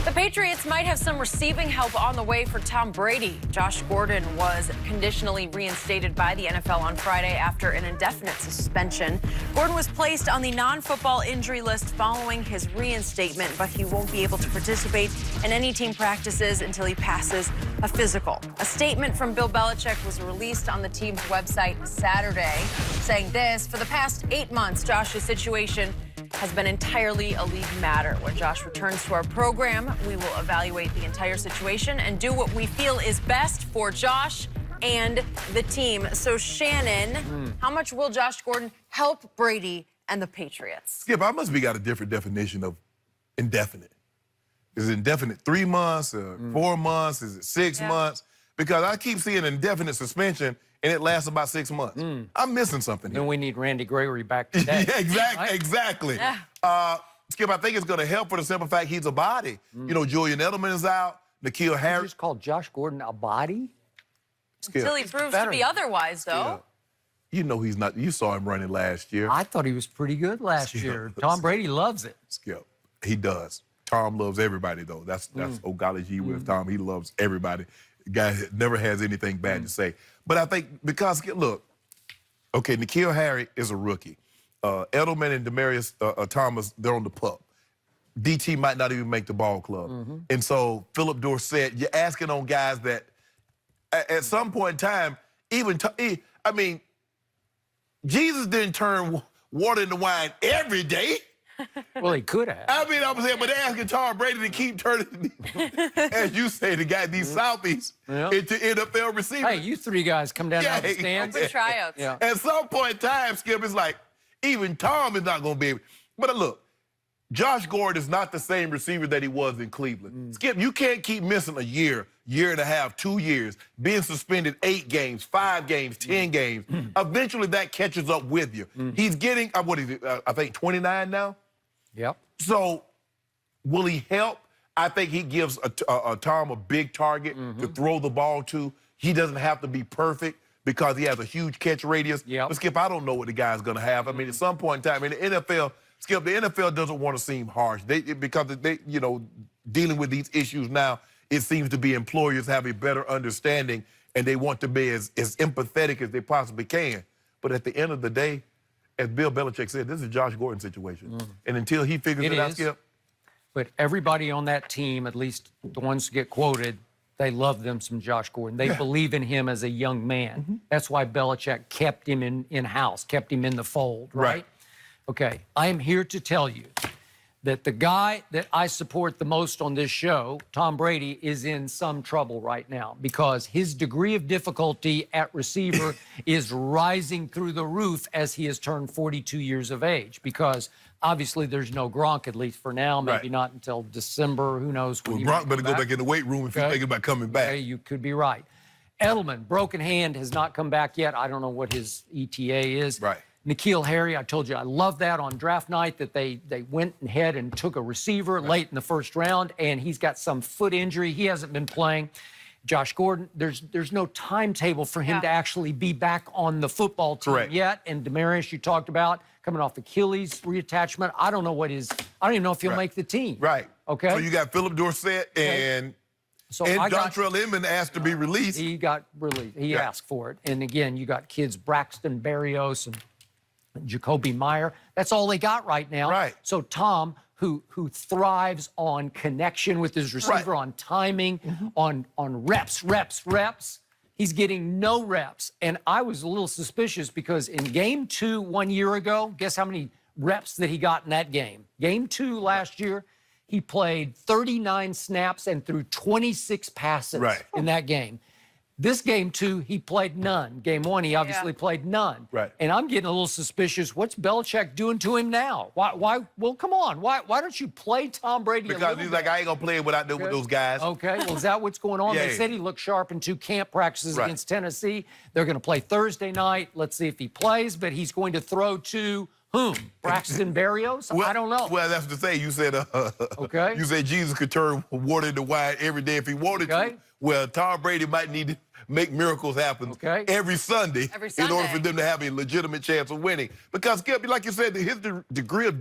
The Patriots might have some receiving help on the way for Tom Brady. Josh Gordon was conditionally reinstated by the NFL on Friday after an indefinite suspension. Gordon was placed on the non-football injury list following his reinstatement, but he won't be able to participate in any team practices until he passes a physical. A statement from Bill Belichick was released on the team's website Saturday, saying this: for the past 8 months, Josh's situation has been entirely a league matter. When Josh returns to our program, we will evaluate the entire situation and do what we feel is best for Josh and the team. So, Shannon, how much will Josh Gordon help Brady and the Patriots? Skip, I must be got a different definition of indefinite. Is it indefinite 3 months, 4 months? Is it 6 months? Because I keep seeing indefinite suspension, and it lasts about 6 months. I'm missing something here. Then we need Randy Gregory back today. Yeah, exactly. Yeah. Skip, I think it's going to help for the simple fact he's a body. You know, Julian Edelman is out. N'Keal Harris. You just called Josh Gordon a body? Skip. Until he proves to be otherwise, though. You know he's not. You saw him running last year. I thought he was pretty good last year. Tom Brady loves it. Skip. He does. Tom loves everybody, though. That's Ogalaji with Tom. He loves everybody. The guy never has anything bad to say. But I think because, look, okay, N'Keal Harris is a rookie. Edelman and Demaryius Thomas, they're on the pup. DT might not even make the ball club. And so Philip Dorsett, you're asking on guys that at some point in time, I mean, Jesus didn't turn water into wine every day. Well, he could have. I mean, I'm saying, but they're asking Tom Brady to keep turning, as you say, the guy, these Southies into NFL receivers. Hey, you three guys come down out of the stands. Open tryouts. At some point in time, Skip, it's like, even Tom is not going to be able. But look, Josh Gordon is not the same receiver that he was in Cleveland. Skip, you can't keep missing a year and a half, 2 years, being suspended 8 games, 5 games, 10 games. Eventually, that catches up with you. He's getting, what is it, I think 29 now? Yep. So, will he help? I think he gives Tom a big target to throw the ball to. He doesn't have to be perfect because he has a huge catch radius. But, Skip, I don't know what the guy's going to have. I mean, at some point in time, in the NFL, Skip, the NFL doesn't want to seem harsh. Because they, you know, dealing with these issues now, it seems to be employers have a better understanding and they want to be as empathetic as they possibly can. But at the end of the day, as Bill Belichick said, this is a Josh Gordon situation. And until he figures it out, Skip. But everybody on that team, at least the ones who get quoted, they love them some Josh Gordon. They believe in him as a young man. That's why Belichick kept him in-house, kept him in the fold, right? Okay, I am here to tell you that the guy that I support the most on this show, Tom Brady, is in some trouble right now because his degree of difficulty at receiver is rising through the roof as he has turned 42 years of age because obviously there's no Gronk, at least for now, maybe not until December, who knows when Gronk better go back in the weight room if he's thinking about coming back. Okay, you could be right. Edelman, broken hand, has not come back yet. I don't know what his ETA is. N'Keal Harris, I told you, I love that on draft night that they went ahead and took a receiver late in the first round, and he's got some foot injury. He hasn't been playing. Josh Gordon, there's no timetable for him to actually be back on the football team yet. And Demaryius, you taled about, coming off Achilles reattachment. I don't know I don't even know if he'll make the team. Okay. So you got Philip Dorsett and Dontrell Inman asked to be released. He got released. He asked for it. And again, you got kids Braxton Berrios and Jacoby Meyer. That's all they got right now. So Tom, who thrives on connection with his receiver, on timing, on reps, he's getting no reps. And I was a little suspicious because in game 2 1 year ago, guess how many reps that he got in that game? Game 2 last year, he played 39 snaps and threw 26 passes in that game. This game 2, he played none. Game 1, he obviously played none. And I'm getting a little suspicious. What's Belichick doing to him now? Why? Well, come on. Why don't you play Tom Brady? Because he's like, I ain't gonna play without with those guys. Okay. Well, is that what's going on? They said he looked sharp in 2 camp practices against Tennessee. They're going to play Thursday night. Let's see if he plays. But he's going to throw to whom? Braxton Berrios? Well, I don't know. Well, that's to say. You said you said Jesus could turn water into wine every day if he wanted to. Well, Tom Brady might need to make miracles happen every Sunday in order for them to have a legitimate chance of winning. Because, like you said, his degree of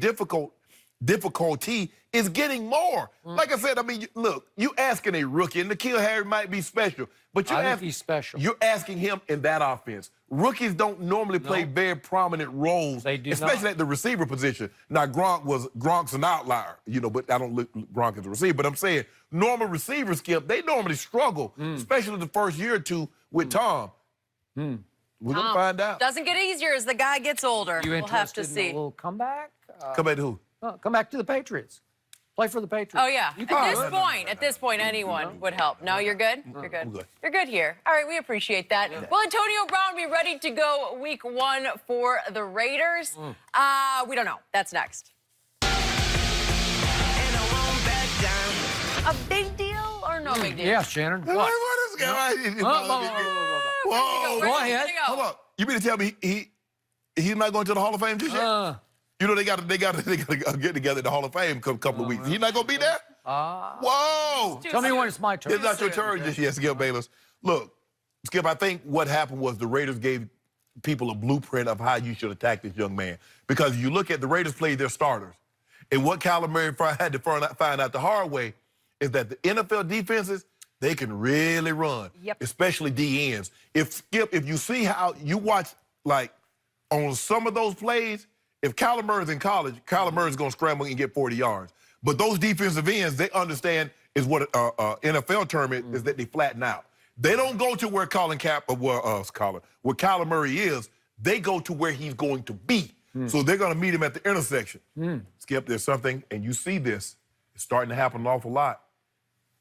difficulty is getting more. Like I said, I mean, look, you asking a rookie, and N'Keal Harry might be special, but he's special. You're asking him in that offense. Rookies don't normally play very prominent roles, they do especially at the receiver position. Now, Gronk's an outlier, you know, but I don't look Gronk as a receiver. But I'm saying normal receivers, Skip, they normally struggle, especially the first year or two with Tom. We're going to find out. Doesn't get easier as the guy gets older. We'll have to see. In a little comeback? Come back to who? Come back to the Patriots. Play for the Patriots. Oh, yeah. At this point, anyone would help. No, you're good? You're good. good. You're good here. All right, we appreciate that. Will Antonio Brown be ready to go week 1 for the Raiders? We don't know. That's next. A big deal or no big deal? Yeah, Shannon. What? What is going on? Whoa. Go ahead. Hold on. You mean to tell me he's not going to the Hall of Fame just yet? You know, they got to get together in the Hall of Fame a couple of weeks. He's not going to be there? Whoa. Tell me when it's my turn. It's not your turn just yet, Skip Bayless. Look, Skip, I think what happened was the Raiders gave people a blueprint of how you should attack this young man. Because you look at the Raiders played their starters. And what Kyler Murray had to find out the hard way is that the NFL defenses, they can really run, especially DNs. If you see how you watch, like, on some of those plays, if Kyler Murray's in college, Kyler Murray's going to scramble and get 40 yards. But those defensive ends, they understand is what NFL term is that they flatten out. They don't go to where where Kyler Murray is. They go to where he's going to be. So they're going to meet him at the intersection. Skip, there's something, and you see this. It's starting to happen an awful lot.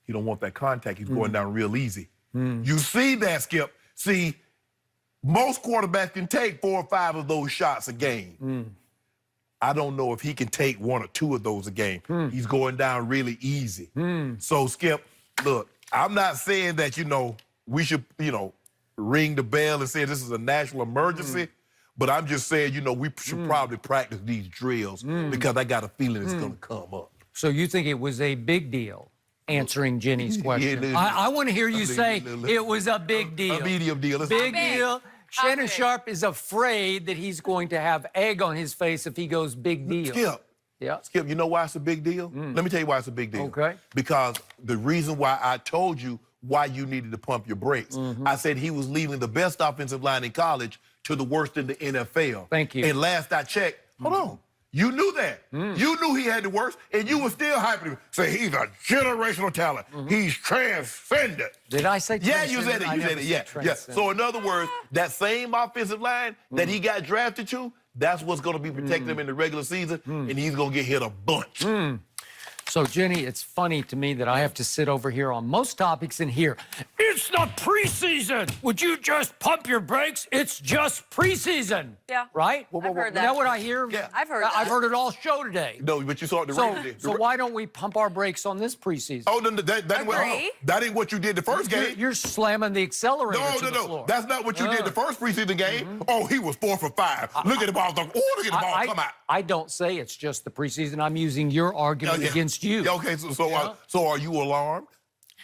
He don't want that contact. He's going down real easy. You see that, Skip. See, most quarterbacks can take 4 or 5 of those shots a game. I don't know if he can take 1 or 2 of those a game. He's going down really easy. So, Skip, look, I'm not saying that, you know, we should, you know, ring the bell and say this is a national emergency, but I'm just saying, you know, we should probably practice these drills because I got a feeling it's going to come up. So you think it was a big deal? Answering Jenny's question. I want to hear you say it was a big deal. A medium deal. Big deal. Shannon Sharpe is afraid that he's going to have egg on his face if he goes big deal. Skip. Yeah. Skip, you know why it's a big deal? Let me tell you why it's a big deal. Okay. Because the reason why I told you why you needed to pump your brakes, I said he was leaving the best offensive line in college to the worst in the NFL. Thank you. And last I checked, hold on. You knew that. You knew he had the worst, and you were still hyping him. Say he's a generational talent. He's transcendent. Did I say yeah, you said it. You said it. Yeah. So in other words, that same offensive line that he got drafted to, that's what's going to be protecting him in the regular season, and he's going to get hit a bunch. So, Jenny, it's funny to me that I have to sit over here on most topics and hear, it's the preseason. Would you just pump your brakes? It's just preseason. Yeah. Right? I've heard that. Is that what I hear? Yeah. I've heard that. I've heard it all show today. No, but you saw it the Raiders did. So why don't we pump our brakes on this preseason? Oh, no, that ain't what you did the first game. You're slamming the accelerator to the floor. That's not what you did the first preseason game. Oh, he was 4 for 5. Look at the ball. Look at the ball come out. I don't say it's just the preseason. I'm using your argument against you. Yeah, okay, so are you alarmed?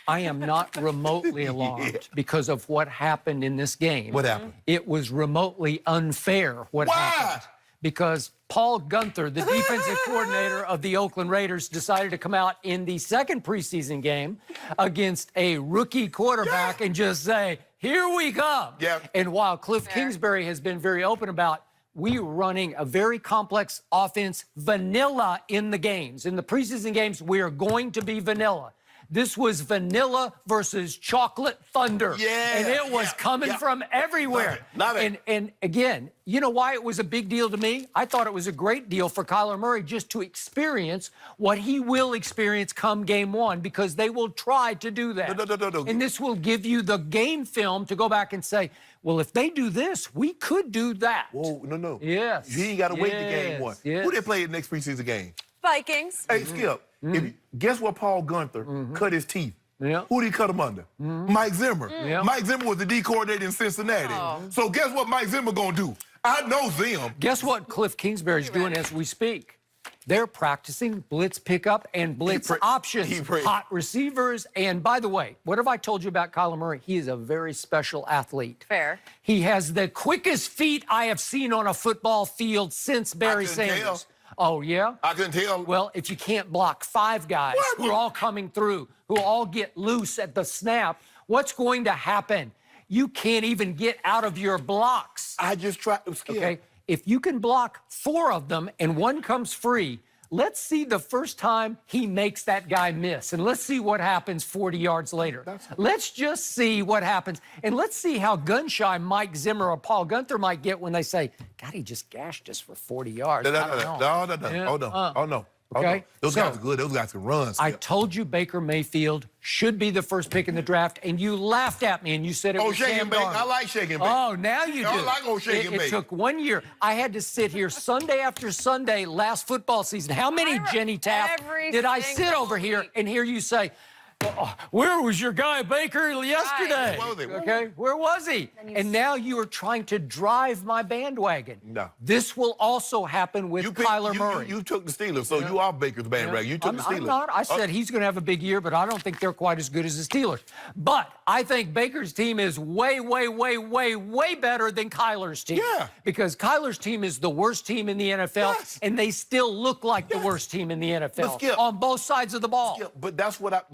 I am not remotely alarmed because of what happened in this game. What happened? It was remotely unfair what happened. Because Paul Gunther, the defensive coordinator of the Oakland Raiders, decided to come out in the second preseason game against a rookie quarterback and just say, here we come. Yeah. And while Cliff Kingsbury has been very open about we were running a very complex offense, vanilla in the games. In the preseason games, we are going to be vanilla. This was vanilla versus chocolate thunder. Yeah. And it was coming from everywhere. Love it. And again, you know why it was a big deal to me? I thought it was a great deal for Kyler Murray just to experience what he will experience come game 1 because they will try to do that. No. And this will give you the game film to go back and say, well, if they do this, we could do that. Whoa, no. Yes. You ain't got to wait to game 1. Yes. Who they play the next preseason game? Vikings. Hey, Skip, guess what Paul Gunther cut his teeth? Yeah. Who did he cut him under? Mike Zimmer. Yeah. Mike Zimmer was the D coordinator in Cincinnati. So guess what Mike Zimmer going to do? I know Zim. Guess what Cliff Kingsbury's doing as we speak? They're practicing blitz pickup and blitz options, hot receivers. And by the way, what have I told you about Kyler Murray? He is a very special athlete. Fair. He has the quickest feet I have seen on a football field since Barry Sanders. Oh, yeah? I couldn't tell. Well, if you can't block 5 guys who are all coming through, who all get loose at the snap, what's going to happen? You can't even get out of your blocks. I just tried to skip. Okay? If you can block 4 of them and 1 comes free, let's see the first time he makes that guy miss. And let's see what happens 40 yards later. Let's just see what happens. And let's see how gun-shy Mike Zimmer or Paul Gunther might get when they say, God, he just gashed us for 40 yards. No. Oh, no. Okay? Those guys are good. Those guys can run. I told you Baker Mayfield should be the first pick in the draft, and you laughed at me, and you said it was shake and bake. I like shake and bake. Oh, now you do. I like old shake and bake. It took 1 year. I had to sit here Sunday after Sunday last football season. How many, Jenny Taft, did I sit over here and hear you say, where was your guy Baker yesterday? Okay, where was he? And now you are trying to drive my bandwagon. No. This will also happen with Kyler Murray. You took the Steelers, so you are Baker's bandwagon. You took the Steelers. I'm not. I said he's going to have a big year, but I don't think they're quite as good as the Steelers. But I think Baker's team is way, way, way, way, way better than Kyler's team. Yeah. Because Kyler's team is the worst team in the NFL, and they still look like the worst team in the NFL on both sides of the ball. But that's what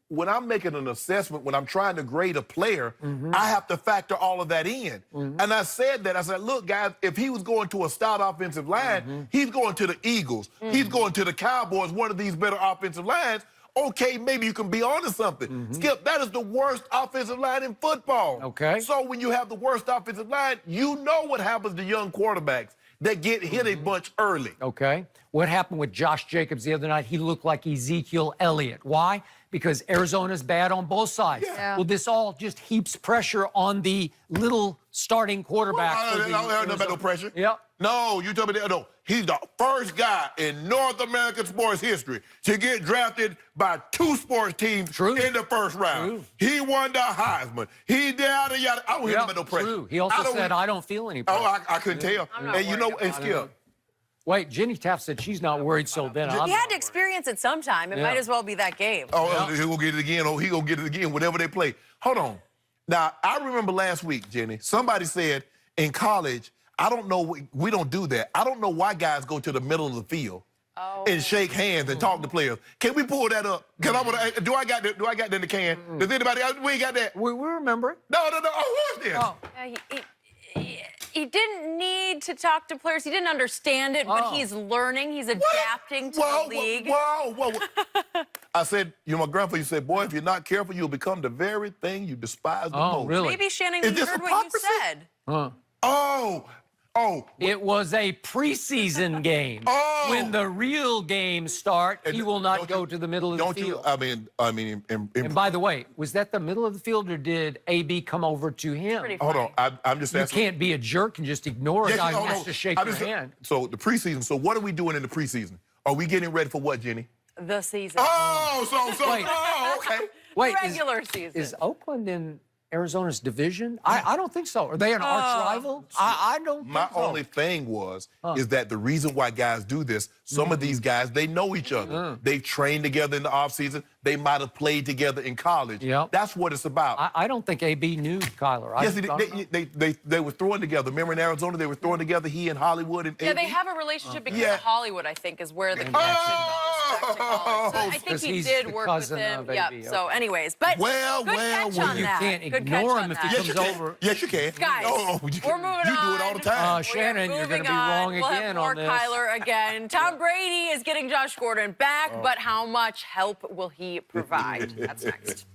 when I'm making an assessment, when I'm trying to grade a player, I have to factor all of that in. And I said, look, guys, if he was going to a stout offensive line, he's going to the Eagles. He's going to the Cowboys, one of these better offensive lines. Okay, maybe you can be onto something. Skip, that is the worst offensive line in football. Okay. So when you have the worst offensive line, you know what happens to young quarterbacks. They get hit a bunch early. Okay. What happened with Josh Jacobs the other night? He looked like Ezekiel Elliott. Why? Because Arizona's bad on both sides. Yeah. Well, this all just heaps pressure on the little starting quarterback. No pressure. Yep. No, you told me that. No, he's the first guy in North American sports history to get drafted by 2 sports teams in the first round. He won the Heisman. He did yada. I don't hear him about no pressure. True. He also said, I don't feel any pressure. Oh, I couldn't tell. And you know, and Skip. Wait, Jenny Taft said she's not worried, so then I'm He had to experience it sometime. It might as well be that game. Oh, he'll go get it again. Oh, he'll get it again, whatever they play. Hold on. Now, I remember last week, Jenny, somebody said in college, I don't know, we don't do that. I don't know why guys go to the middle of the field and shake hands and talk to players. Can we pull that up? Cause I want to. Do I got that in the can? Does anybody else? We ain't got that. We remember it. No. Oh, who's this? Oh. He didn't need to talk to players. He didn't understand it, but he's learning. He's adapting to the league. Whoa. I said, my grandfather said, boy, if you're not careful, you'll become the very thing you despise the most. Really? Maybe, Shannon, you heard what you said. It was a preseason game. When the real games start, he will not go to the middle of the field. And by the way, was that the middle of the field, or did AB come over to him? Hold on, I'm just asking. You can't be a jerk and just ignore a guy who wants to shake your hand. So the preseason, so what are we doing in the preseason? Are we getting ready for what, Jenny? The season. Okay. Wait, regular season. Is Oakland in Arizona's division? I don't think so. Are they an arch rival? I don't think so. My only thing is that the reason why guys do this, some of these guys, they know each other. They've trained together in the offseason. They might have played together in college. That's what it's about. I don't think AB knew Kyler. Yes, they were throwing together. Remember in Arizona, they were throwing together, he and Hollywood and AB? They have a relationship because of Hollywood, I think, is where the connection goes back to college. So I think he did work with him. So anyways, but good catch on you that. can't ignore him if he comes over. Yes, you can. Guys, we're moving on. You do it all the time. Shannon, you're going to be wrong again on this. We'll have more Kyler again. Tom Brady is getting Josh Gordon back, but how much help will he provide? That's next.